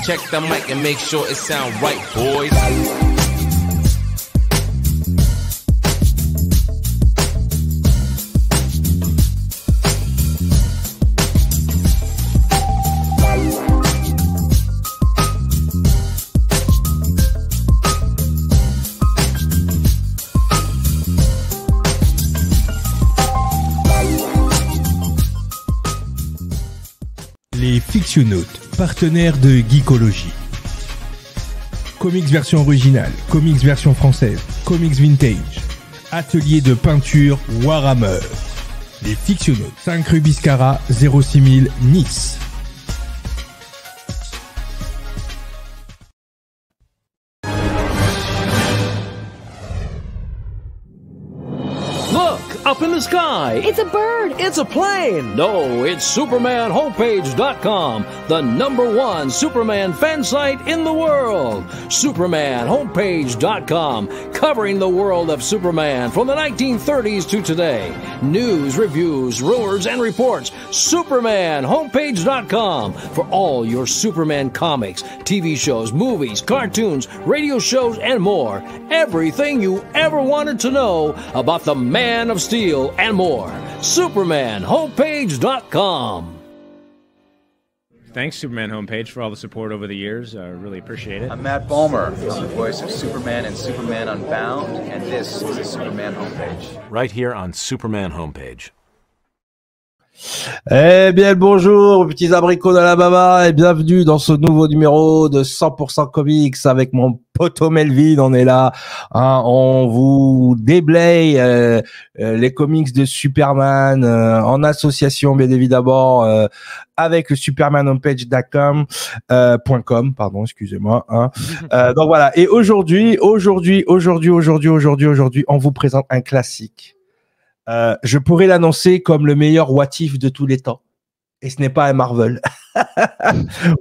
Check the mic and make sure it sound right, boys. Les Fictionautes, partenaires de Geekology. Comics version originale, comics version française, comics vintage, atelier de peinture Warhammer. Les Fictionautes, 5 rue Biscara, 06000 Nice. Look, up in the sky. It's a bird. It's a plane. No, it's SupermanHomepage.com, the #1 Superman fan site in the world. SupermanHomepage.com, covering the world of Superman from the 1930s to today. News, reviews, rumors, and reports. SupermanHomepage.com for all your Superman comics, TV shows, movies, cartoons, radio shows, and more. Everything you ever wanted to know about the Man of Steel and more. SupermanHomepage.com. Thanks, Superman Homepage, for all the support over the years. I really appreciate it. I'm Matt Balmer, the voice of Superman and Superman Unbound, and this is the Superman Homepage. Right here on Superman Homepage. Eh bien, bonjour, petits abricots d'Alabama, et bienvenue dans ce nouveau numéro de 100% Comics avec mon poteau Melvin. On est là, hein, on vous déblaye les comics de Superman en association, bien évidemment, avec le supermanhomepage.com, .com, excusez-moi. Hein. Donc voilà. Et aujourd'hui, on vous présente un classique. Je pourrais l'annoncer comme le meilleur What If de tous les temps. Et ce n'est pas un Marvel.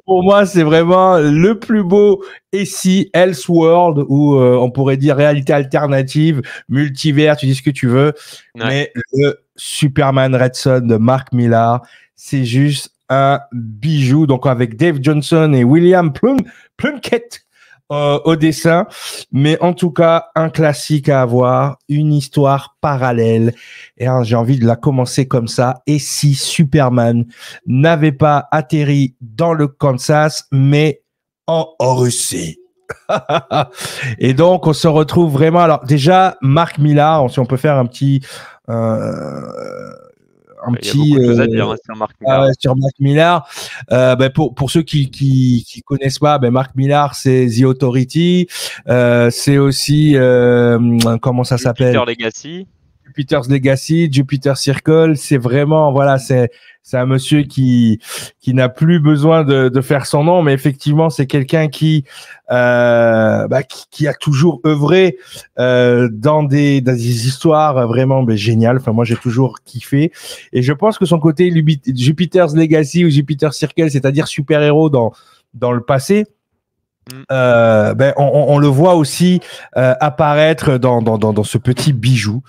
Pour moi, c'est vraiment le plus beau ici, Elseworld, où on pourrait dire réalité alternative, multivers, tu dis ce que tu veux. Ouais. Mais le Superman Red Son de Mark Millar, c'est juste un bijou. Donc avec Dave Johnson et William Plunkett au dessin, mais en tout cas un classique à avoir, une histoire parallèle, et j'ai envie de la commencer comme ça. Et si Superman n'avait pas atterri dans le Kansas mais en Russie? Et donc on se retrouve vraiment, alors déjà Mark Millar, si on peut faire un petit sur Mark Millar. Pour ceux qui connaissent pas, Mark Millar, c'est The Authority, c'est aussi comment ça s'appelle, Jupiter's Legacy, Jupiter Circle. C'est vraiment, voilà, c'est un monsieur qui n'a plus besoin de faire son nom, mais effectivement c'est quelqu'un qui a toujours œuvré dans des histoires vraiment géniales. Enfin, moi j'ai toujours kiffé, et je pense que son côté Jupiter's Legacy ou Jupiter Circle, c'est-à-dire super-héros dans le passé, on le voit aussi apparaître dans ce petit bijou.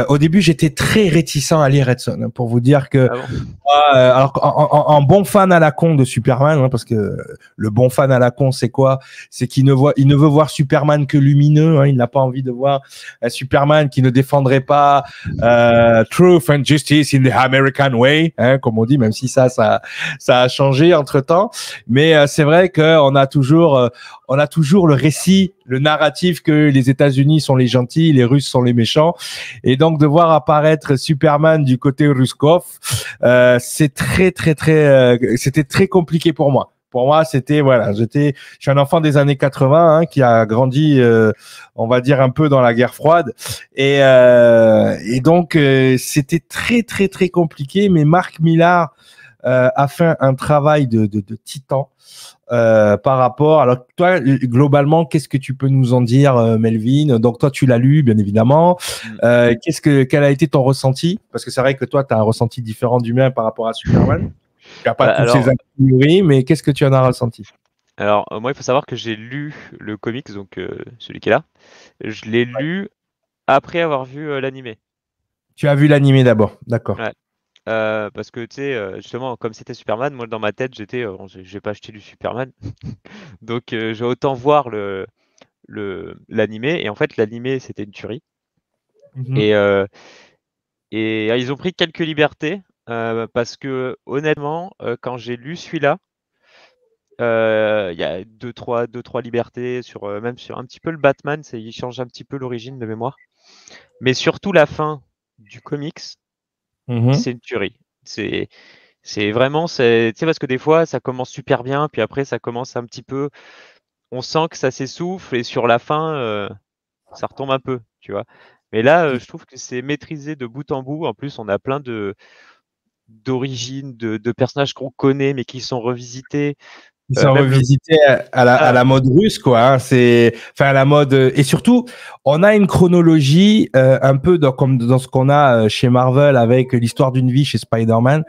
Au début, j'étais très réticent à lire Red Son, pour vous dire que alors en bon fan à la con de Superman, hein, parce que le bon fan à la con, c'est quoi? C'est qu'il ne veut voir Superman que lumineux, hein, il n'a pas envie de voir un Superman qui ne défendrait pas truth and justice in the American way, hein, comme on dit, même si ça a changé entre-temps, mais c'est vrai qu'on a toujours le récit, le narratif que les États-Unis sont les gentils, les Russes sont les méchants. Et donc, de voir apparaître Superman du côté Ruskov, c'était très compliqué pour moi. Pour moi, c'était, voilà, je suis un enfant des années 80, hein, qui a grandi, on va dire, un peu dans la guerre froide. Et donc, c'était très compliqué. Mais Mark Millar a fait un travail de titan. Par rapport, alors toi globalement, qu'est-ce que tu peux nous en dire, Melvin? Donc toi tu l'as lu bien évidemment, quel a été ton ressenti? Parce que c'est vrai que toi tu as un ressenti différent du mien par rapport à Superman. Tu n'as pas toutes ces théories, mais qu'est-ce que tu en as ressenti? Alors moi il faut savoir que j'ai lu le comics, donc celui qui est là, je l'ai lu après avoir vu l'animé. Tu as vu l'animé d'abord, d'accord. Ouais. parce que tu sais, justement, comme c'était Superman, moi dans ma tête, j'étais, bon, je vais pas acheter du Superman, donc je vais autant voir l'animé. Et en fait, l'animé, c'était une tuerie. Et, ils ont pris quelques libertés parce que honnêtement, quand j'ai lu celui-là, il y a deux, trois libertés sur même sur un petit peu le Batman, il change un petit peu l'origine de mémoire. Mais surtout la fin du comics, c'est une tuerie. C'est vraiment, tu sais, parce que des fois, ça commence super bien, puis après, ça commence un petit peu, on sent que ça s'essouffle, et sur la fin, ça retombe un peu, tu vois. Mais là, je trouve que c'est maîtrisé de bout en bout. En plus, on a plein d'origines, de personnages qu'on connaît, mais qui sont revisités. Ils sont revisités à la mode russe, quoi. Hein. C'est, enfin, à la mode. Et surtout, on a une chronologie un peu comme dans ce qu'on a chez Marvel avec l'histoire d'une vie chez Spider-Man.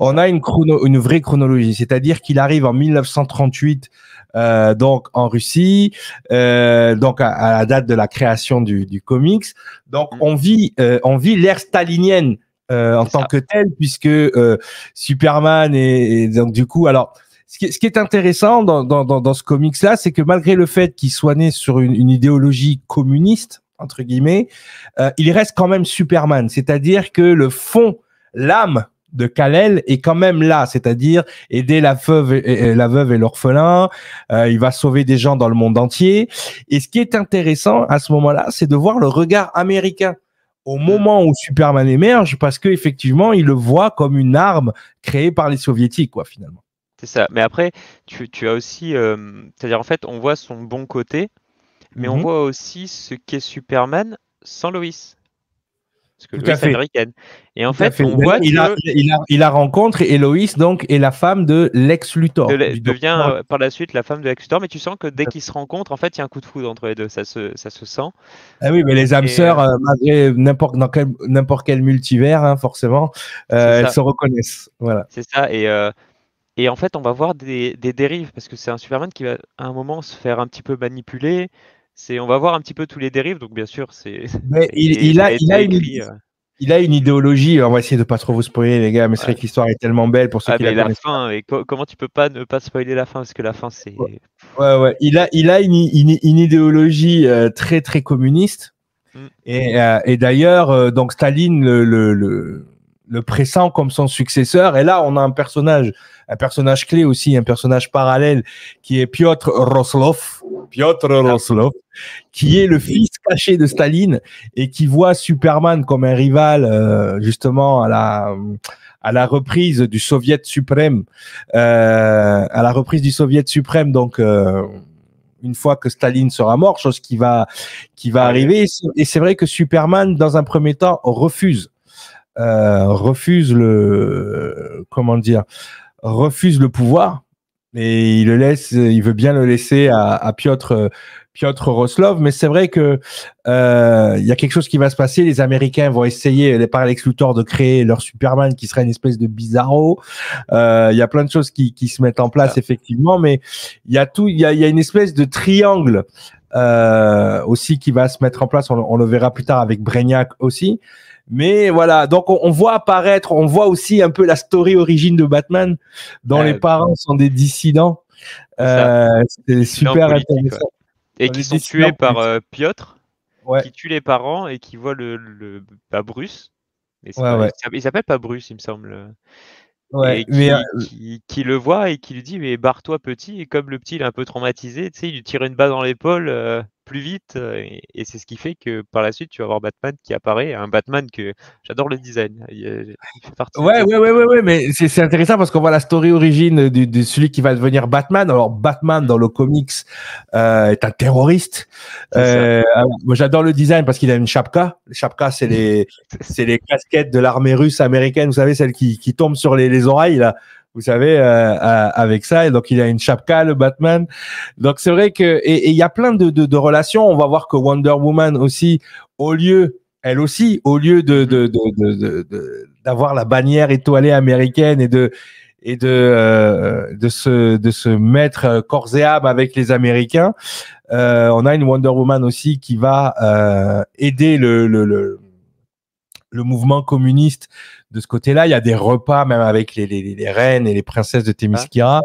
On a une vraie chronologie, c'est-à-dire qu'il arrive en 1938, donc en Russie, donc à la date de la création du comics. Donc on vit l'ère stalinienne en tant que telle, puisque Superman et donc du coup, alors. Ce qui est intéressant dans ce comics-là, c'est que malgré le fait qu'il soit né sur une idéologie communiste, entre guillemets, il reste quand même Superman. C'est-à-dire que le fond, l'âme de Kal-El est quand même là, c'est-à-dire aider la veuve et l'orphelin. Il va sauver des gens dans le monde entier. Et ce qui est intéressant à ce moment-là, c'est de voir le regard américain au moment où Superman émerge, parce que effectivement, il le voit comme une arme créée par les soviétiques, quoi, finalement. C'est ça. Mais après, tu as aussi, c'est-à-dire en fait, on voit son bon côté, mais on voit aussi ce qu'est Superman sans Lois. Parce que Lois est américaine. Et en fait, on voit il la rencontre, et Lois donc est la femme de Lex Luthor. Devient par la suite la femme de Lex Luthor, mais tu sens que dès qu'ils se rencontrent, en fait, il y a un coup de foudre entre les deux. Ça se sent. Ah oui, mais les âmes sœurs, malgré n'importe quel multivers, hein, forcément, elles se reconnaissent. Voilà. C'est ça. Et en fait, on va voir des dérives, parce que c'est un Superman qui va à un moment se faire un petit peu manipuler. On va voir un petit peu tous les dérives, donc bien sûr, il a une idéologie. On va essayer de pas trop vous spoiler, les gars, mais c'est vrai que l'histoire est tellement belle pour ceux qui la connaissent. Fin, et comment tu peux pas ne pas spoiler la fin, parce que la fin, c'est. Ouais. Il a une idéologie très très communiste. Et d'ailleurs, donc Staline le pressent comme son successeur. Et là, on a un personnage clé aussi, un personnage parallèle qui est Piotr Roslov, qui est le fils caché de Staline et qui voit Superman comme un rival, justement, à la reprise du Soviet suprême, donc, une fois que Staline sera mort, chose qui va arriver. Et c'est vrai que Superman, dans un premier temps, refuse le pouvoir, et il veut bien le laisser à Piotr Roslov. Mais c'est vrai que il y a quelque chose qui va se passer. Les Américains vont essayer, par Lex Luthor, de créer leur Superman qui serait une espèce de bizarro. Il y a plein de choses qui se mettent en place, effectivement, mais il y a une espèce de triangle aussi qui va se mettre en place. On le verra plus tard avec Brainiac aussi. Mais voilà, donc on voit aussi un peu la story origine de Batman, dont les parents sont des dissidents. C'est super intéressant. Et qui sont tués par Piotr, qui tue les parents et qui voit Bruce. Il s'appelle pas Bruce, il me semble. Qui le voit et qui lui dit, mais barre-toi petit. Et comme le petit il est un peu traumatisé, tu sais, il lui tire une balle dans l'épaule plus vite, et c'est ce qui fait que par la suite tu vas voir Batman qui apparaît, un Batman que j'adore le design. Il fait partie mais c'est intéressant parce qu'on voit la story origine de celui qui va devenir Batman. Alors Batman dans le comics est un terroriste. Moi j'adore le design parce qu'il a une chapka. Les chapkas, c'est les casquettes de l'armée russe américaine, vous savez, celles qui tombent sur les oreilles là. Vous savez, avec ça, et donc il a une chapka, le Batman. Donc c'est vrai que, et il y a plein de relations. On va voir que Wonder Woman aussi, au lieu d'avoir la bannière étoilée américaine et de se mettre corps et âme avec les Américains, on a une Wonder Woman aussi qui va aider le mouvement communiste de ce côté-là. Il y a des repas même avec les reines et les princesses de Themyscira.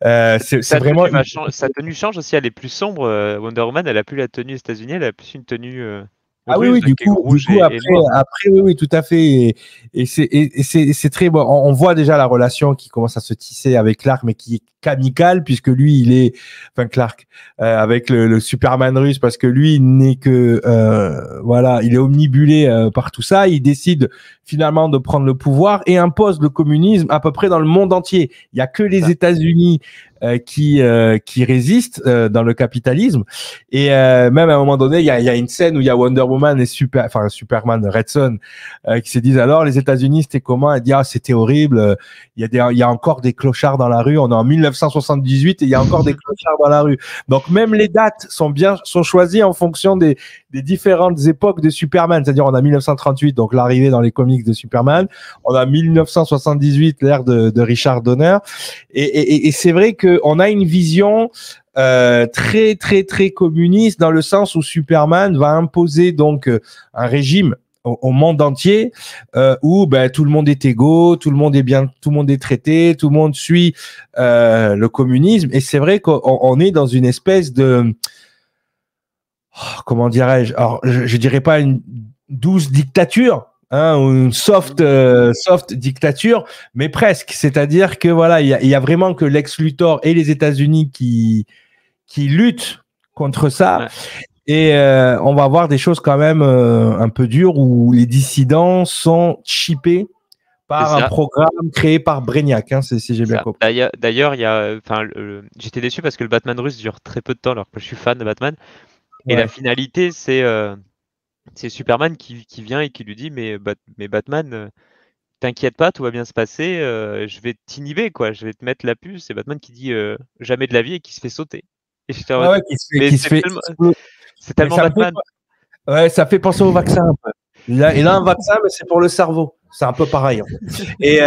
C'est vraiment sa tenue change aussi. Elle est plus sombre. Wonder Woman, elle a plus la tenue aux États-Unis, elle a plus une tenue. Ah oui, du coup après, oui, tout à fait. Et c'est très bon. On voit déjà la relation qui commence à se tisser avec Clark, mais qui est amicale, puisque lui, Clark, avec le Superman russe, parce que lui, il n'est que, voilà, il est omnibulé par tout ça. Il décide finalement de prendre le pouvoir et impose le communisme à peu près dans le monde entier. Il y a que les États-Unis qui résistent dans le capitalisme. Et même à un moment donné, il y a une scène où il y a Wonder Woman et Superman, Red Son, qui se disent alors les États-Unis c'était comment? Elle dit c'était horrible. Il y a encore des clochards dans la rue. On est en 1978 et il y a encore des clochards dans la rue. Donc même les dates sont choisies en fonction des différentes époques de Superman. C'est-à-dire on a 1938, donc l'arrivée dans les comics de Superman. On a 1978, l'ère de Richard Donner. Et c'est vrai que on a une vision très très très communiste dans le sens où Superman va imposer donc un régime au monde entier où tout le monde est égaux, tout le monde est bien, tout le monde est traité, tout le monde suit le communisme. Et c'est vrai qu'on est dans une espèce de comment dirais-je, alors je dirais pas une douce dictature, ou une soft dictature, mais presque. C'est-à-dire que voilà, il y a vraiment que Lex Luthor et les États-Unis qui luttent contre ça. Ouais. Et on va voir des choses quand même un peu dures où les dissidents sont chippés par un programme créé par Brainiac, si j'ai bien compris. D'ailleurs, j'étais déçu parce que le Batman russe dure très peu de temps, alors que je suis fan de Batman. Ouais. Et la finalité, c'est Superman qui vient et qui lui dit mais Batman, t'inquiète pas, tout va bien se passer, je vais t'inhiber, quoi, je vais te mettre la puce. Et Batman qui dit jamais de la vie et qui se fait sauter. Et c'est tellement Batman. Ouais, ça fait penser au vaccin un peu. Il a un vaccin, mais c'est pour le cerveau. C'est un peu pareil. Et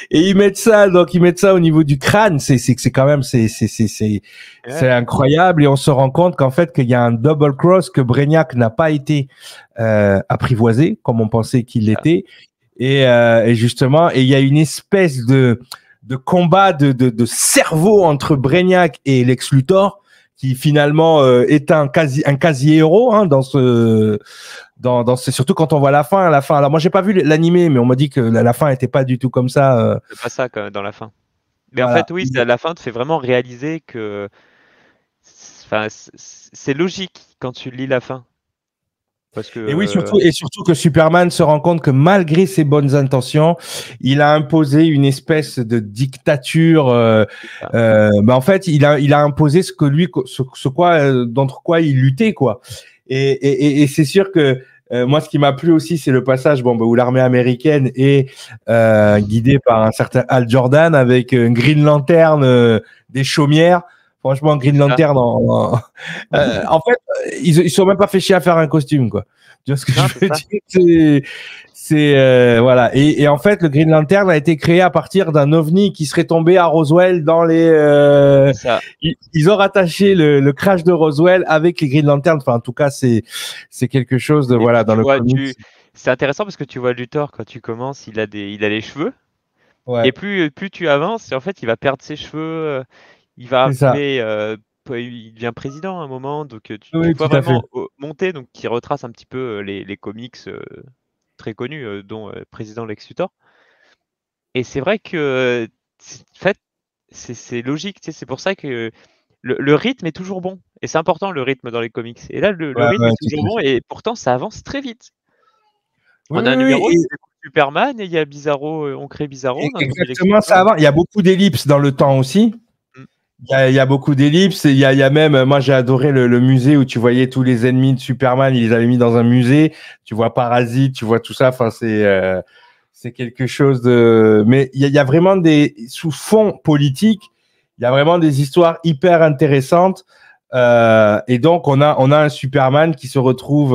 ils mettent ça au niveau du crâne. C'est quand même c'est incroyable. Et on se rend compte qu'en fait qu'il y a un double cross, que Brainiac n'a pas été apprivoisé comme on pensait qu'il l'était. Et justement, il y a une espèce de combat de cerveau entre Brainiac et Lex Luthor, qui finalement est un quasi héros dans surtout quand on voit la fin. Alors moi j'ai pas vu l'animé, mais on m'a dit que la fin était pas du tout comme ça. C'est pas ça dans la fin. Mais voilà. En fait oui, la fin te fait vraiment réaliser que c'est logique quand tu lis la fin. Parce que, et oui, surtout que Superman se rend compte que malgré ses bonnes intentions, il a imposé une espèce de dictature. En fait, il a imposé contre quoi il luttait, quoi. Et c'est sûr que moi, ce qui m'a plu aussi, c'est le passage où l'armée américaine est guidée par un certain Hal Jordan avec une Green Lantern, des chaumières. Franchement, Green Lantern, en fait, ils sont même pas fait chier à faire un costume, quoi. Tu vois ce que je veux dire? C'est voilà. Et en fait, le Green Lantern a été créé à partir d'un ovni qui serait tombé à Roswell dans les. Ils ont rattaché le crash de Roswell avec les Green Lantern. Enfin, en tout cas, c'est quelque chose de voilà dans le comics. C'est intéressant parce que tu vois Luthor quand tu commences, il a les cheveux. Ouais. Et plus tu avances, en fait, il va perdre ses cheveux. Il va arriver, il devient président à un moment, donc tu vois vraiment monter, donc qui retrace un petit peu les comics très connus, dont président Lex Luthor. Et c'est vrai que, en fait, c'est logique, c'est pour ça que le rythme est toujours bon. Et c'est important le rythme dans les comics. Et là, le rythme est toujours bon, et pourtant ça avance très vite. On a un numéro, c'est Superman, et il y a Bizarro, on crée Bizarro. Exactement, ça avance. Il y a beaucoup d'ellipses dans le temps aussi. Il y a beaucoup d'ellipses. Il y a même, moi j'ai adoré le musée où tu voyais tous les ennemis de Superman. Ils les avaient mis dans un musée. Tu vois Parasite, tu vois tout ça. Enfin, c'est quelque chose de. Mais il y a vraiment sous fond politique. Il y a vraiment des histoires hyper intéressantes. Et donc on a un Superman qui se retrouve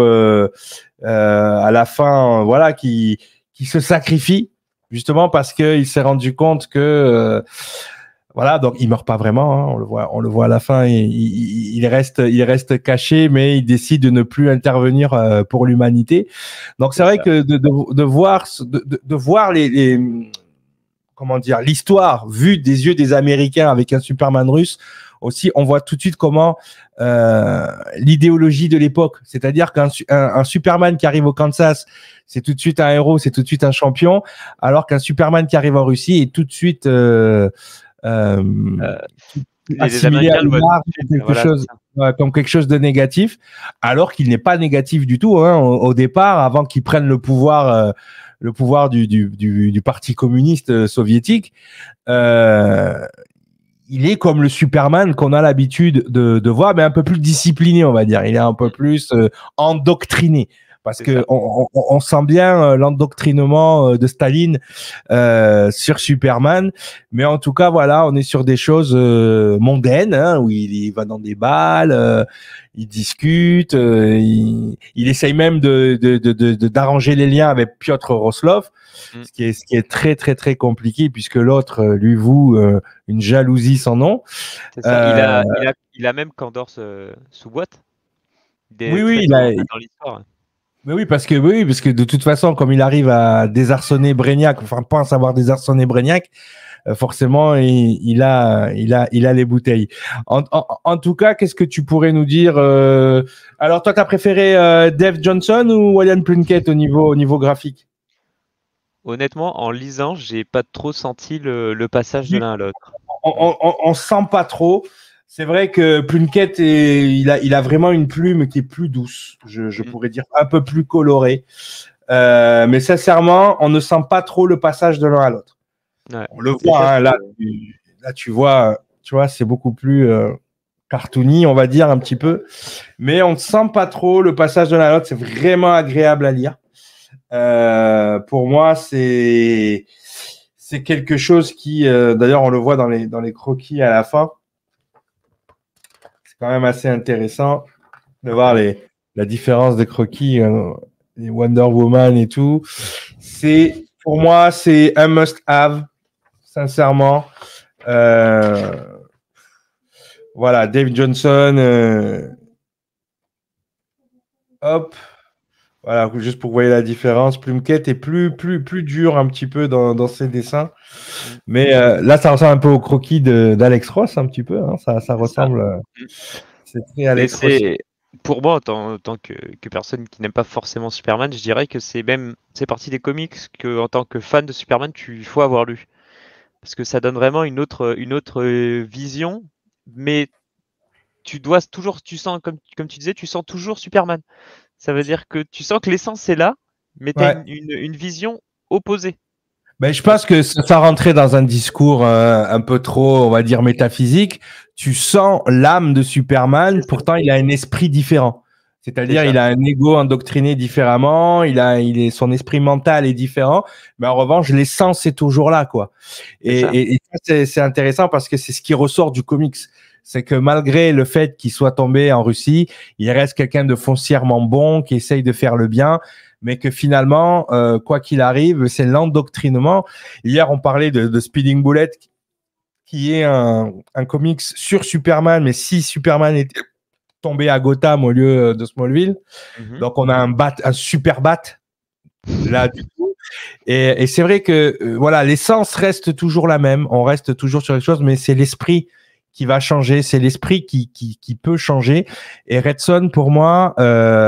à la fin, voilà, qui se sacrifie justement parce qu'il s'est rendu compte que Voilà, donc il meurt pas vraiment, hein, on le voit à la fin, il reste caché, mais il décide de ne plus intervenir pour l'humanité. Donc c'est vrai que de voir les comment dire, l'histoire vue des yeux des Américains avec un Superman russe, aussi, on voit tout de suite comment l'idéologie de l'époque, c'est-à-dire qu'un Superman qui arrive au Kansas, c'est tout de suite un héros, c'est tout de suite un champion, alors qu'un Superman qui arrive en Russie est tout de suite assimilé à l'humain, comme quelque chose de négatif, alors qu'il n'est pas négatif du tout. Hein, au départ, avant qu'il prenne le pouvoir du Parti communiste soviétique, il est comme le Superman qu'on a l'habitude de voir, mais un peu plus discipliné, on va dire. Il est un peu plus endoctriné. Parce que on sent bien l'endoctrinement de Staline sur Superman, mais en tout cas voilà, on est sur des choses mondaines, hein, où il va dans des balles, il discute, il essaye même d'arranger les liens avec Piotr Roslov, ce qui est très très très compliqué puisque l'autre lui voue une jalousie sans nom. C'est ça. Il a même Kandor sous boîte. Oui, dans l'histoire. Mais oui, parce que de toute façon, comme il arrive à désarçonner Brainiac, enfin pense avoir désarçonné Brainiac, forcément il a les bouteilles. En tout cas, qu'est-ce que tu pourrais nous dire alors toi, t'as préféré Dave Johnson ou Ryan Plunkett au niveau graphique? Honnêtement, en lisant, j'ai pas trop senti le passage de l'un à l'autre. On sent pas trop. C'est vrai que Plunkett, il a vraiment une plume qui est plus douce, je pourrais dire un peu plus colorée. Mais sincèrement, on ne sent pas trop le passage de l'un à l'autre. Ouais. On le voit, hein, là, tu vois, c'est beaucoup plus cartoony, on va dire un petit peu. Mais on ne sent pas trop le passage de l'un à l'autre. C'est vraiment agréable à lire. Pour moi, c'est quelque chose qui, d'ailleurs, on le voit dans les croquis à la fin. C'est quand même assez intéressant de voir la différence des croquis, les Wonder Woman et tout. Pour moi, c'est un must-have, sincèrement. Voilà, Dave Johnson. Hop. Voilà, juste pour voir la différence. Plunkett est plus dur un petit peu dans ses dessins. Mais là, ça ressemble un peu au croquis d'Alex Ross, un petit peu. Hein. Ça ressemble. C'est très Alex Ross. Pour moi, en tant que personne qui n'aime pas forcément Superman, je dirais que c'est partie des comics que, en tant que fan de Superman, il faut avoir lu. Parce que ça donne vraiment une autre vision. Mais tu sens, comme tu disais, tu sens toujours Superman. Ça veut dire que tu sens que l'essence est là, mais tu as une vision opposée. Ben, je pense que ça rentrait dans un discours un peu trop, on va dire, métaphysique. Tu sens l'âme de Superman, pourtant il a un esprit différent. C'est-à-dire, il a un ego endoctriné différemment, son esprit mental est différent, mais en revanche, l'essence est toujours là, quoi. Et ça, c'est intéressant parce que c'est ce qui ressort du comics. C'est que malgré le fait qu'il soit tombé en Russie, il reste quelqu'un de foncièrement bon, qui essaye de faire le bien, mais que finalement, quoi qu'il arrive, c'est l'endoctrinement. Hier, on parlait de Speeding Bullet, qui est un comics sur Superman, mais si Superman était tombé à Gotham au lieu de Smallville, donc on a un super bat là du coup. Et c'est vrai que voilà, l'essence reste toujours la même, on reste toujours sur les choses, mais c'est l'esprit qui va changer, c'est l'esprit qui peut changer. Et Red Son, pour moi,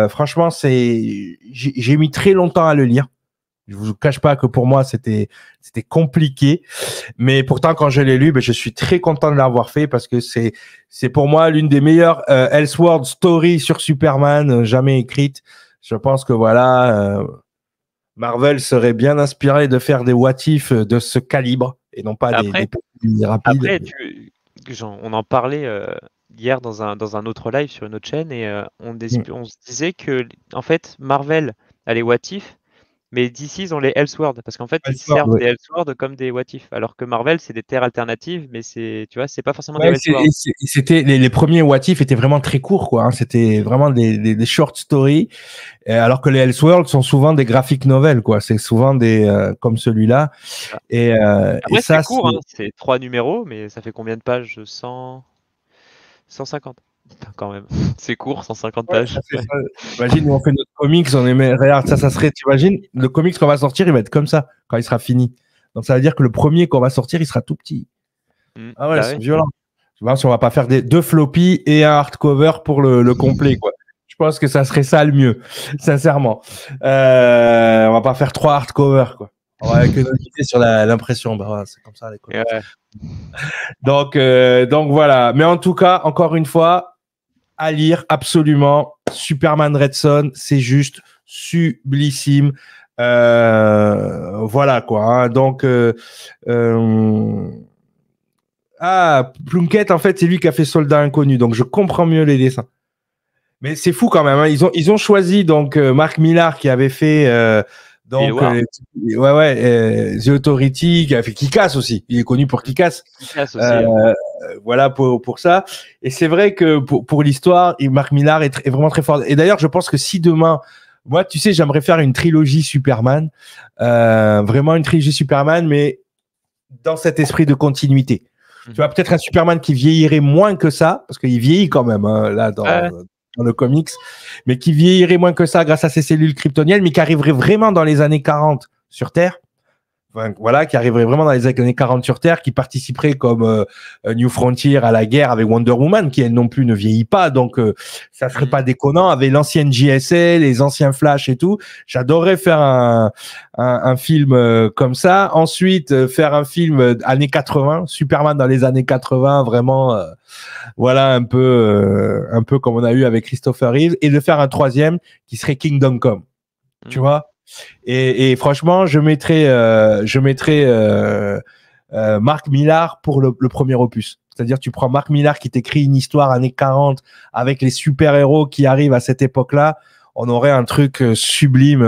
franchement, j'ai mis très longtemps à le lire. Je vous cache pas que pour moi, c'était compliqué. Mais pourtant, quand je l'ai lu, je suis très content de l'avoir fait parce que c'est pour moi l'une des meilleures Elseworld stories sur Superman jamais écrites. Je pense que voilà, Marvel serait bien inspiré de faire des what if de ce calibre et non pas des rapides. Après, on en parlait hier dans un autre live sur une autre chaîne et on se disait que en fait Marvel a les what if, Mais DC, ils ont les Elseworlds, parce qu'en fait, ils Elseworlds, servent ouais. des Elseworlds comme des What If, alors que Marvel, c'est des terres alternatives, mais c'est, tu vois, c'est pas forcément des Ouais, Elseworlds. c'était les premiers What If étaient vraiment très courts, quoi. Hein. C'était vraiment des short stories, alors que les Elseworlds sont souvent des graphic novels, quoi. C'est souvent des comme celui-là. Ah. Et Après, ça, c'est court, hein, c'est 3 numéros, mais ça fait combien de pages? 150. Putain, quand même. C'est court, 150 ouais, pages. ça fait ça. Imagine, nous on fait notre comics, on aimait, regarde, ça serait, t'imagines, le comics qu'on va sortir, il va être comme ça quand il sera fini. Donc ça veut dire que le premier qu'on va sortir, il sera tout petit. Ah ouais, Bah c'est ouais. violent. Tu vois, si on va pas faire deux floppies et un hardcover pour le complet, quoi. Je pense que ça serait ça le mieux, sincèrement. On va pas faire 3 hardcovers, quoi. On va économiser sur l'impression. Bah, voilà, c'est comme ça les comics. Ouais. Donc voilà. Mais en tout cas, encore une fois, à lire absolument. Superman Red Son, c'est juste sublissime. Voilà quoi. Hein. Donc Plunkett, en fait, c'est lui qui a fait Soldat Inconnu, donc je comprends mieux les dessins. Mais c'est fou quand même. Hein. Ils ont choisi donc Mark Millar qui avait fait The Authority, qui a fait Kick-Ass aussi. Il est connu pour Kick-Ass. Kick-Ass aussi. Ouais. Voilà pour ça. Et c'est vrai que pour l'histoire, Mark Millar est vraiment très fort. Et d'ailleurs, je pense que si demain, moi, tu sais, j'aimerais faire une trilogie Superman, vraiment une trilogie Superman, mais dans cet esprit de continuité. Tu vois, peut-être un Superman qui vieillirait moins que ça, parce qu'il vieillit quand même, hein, là, dans le comics, mais qui vieillirait moins que ça grâce à ses cellules kryptoniennes, mais qui arriverait vraiment dans les années 40 sur Terre. Enfin, voilà, qui arriverait vraiment dans les années 40 sur Terre, qui participerait comme New Frontier à la guerre avec Wonder Woman, qui elle non plus ne vieillit pas, donc ça serait pas déconnant, avec l'ancienne JSA, les anciens Flash et tout. J'adorerais faire un film comme ça. Ensuite, faire un film années 80, Superman dans les années 80, vraiment, voilà, un peu comme on a eu avec Christopher Reeve, et de faire un troisième qui serait Kingdom Come. Tu vois? Et franchement, je mettrais Mark Millar pour le premier opus. C'est-à-dire, tu prends Mark Millar qui t'écrit une histoire années 40 avec les super-héros qui arrivent à cette époque-là. On aurait un truc sublime.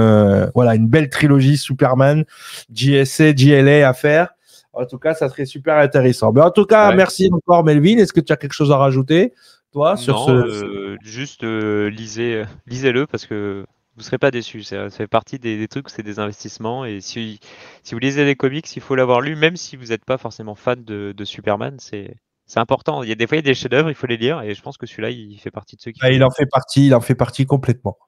Voilà, une belle trilogie Superman, JSA, JLA à faire. En tout cas, ça serait super intéressant. Mais en tout cas, merci encore, Melvin. Est-ce que tu as quelque chose à rajouter, toi, sur juste lisez-le parce que vous serez pas déçus. Ça fait partie des trucs, c'est des investissements. Et si vous lisez les comics, il faut l'avoir lu, même si vous n'êtes pas forcément fan de Superman. C'est important. Il y a des fois, il y a des chefs-d'œuvre, il faut les lire. Et je pense que celui-là, il fait partie de ceux qui. Il en fait partie complètement.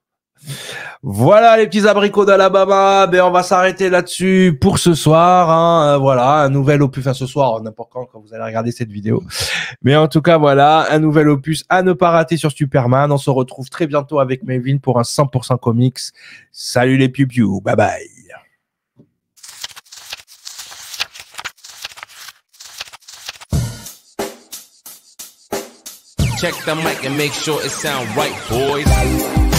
Voilà les petits abricots d'Alabama, ben on va s'arrêter là-dessus pour ce soir. Hein. Voilà, un nouvel opus, enfin ce soir, n'importe quand vous allez regarder cette vidéo. Mais en tout cas, voilà, un nouvel opus à ne pas rater sur Superman. On se retrouve très bientôt avec Melvin pour un 100% comics. Salut les piou-piou, bye bye. Check the mic and make sure it sound right, boys.